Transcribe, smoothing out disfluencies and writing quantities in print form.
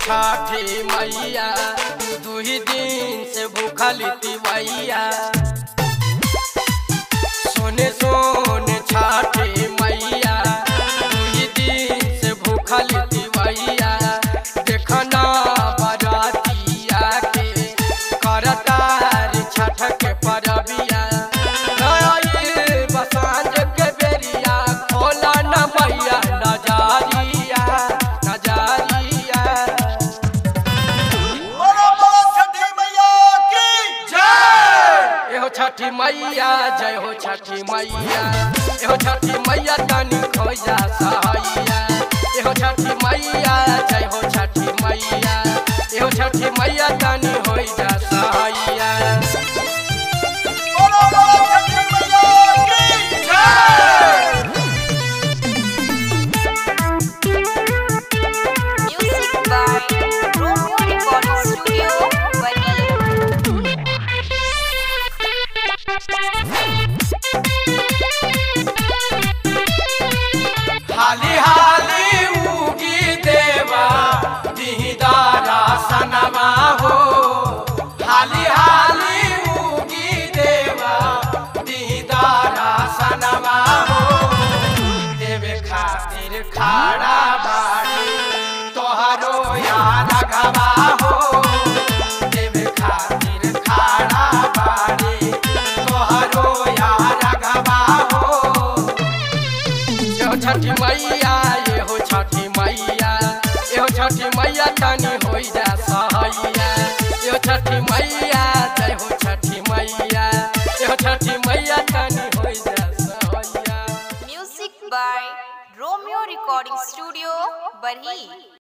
छठी मैया दुही दिन से भूखल तिवैया। सोने सोने छठी मैया दुही दिन से भूखल तिवैया। देखना बरातिया के करतार छठ के परबिया। बसांज के बेरिया खोला न मैया नजारिया नजारिया। छठी मैया की जय। एहो छठी मैया जय हो छठी मैया। एहो छठी मैया तनी खोजा सहैया। एहो छठी मैया जय हो छठी मैया। एहो छठी मैया तनी होइजा सहैया। हाली हाली उगी देवा दीदारा सनमा हो। हाली हाली उगी देवा दीदारा सनमा हो। देवे खातिर खाड़ा बाड़ी तोहरो यार घबा हो। देवे खातिर खाड़ा बाड़ी तोहरो यार घबा हो। छठी मैया ये हो छठी मैया। ये हो छठी मैया तनी होइजा सहैया। ये हो छठी मैया जय हो छठी मैया। ये हो छठी मैया तनी होइजा सहैया। Music by Romeo recording studio बरही।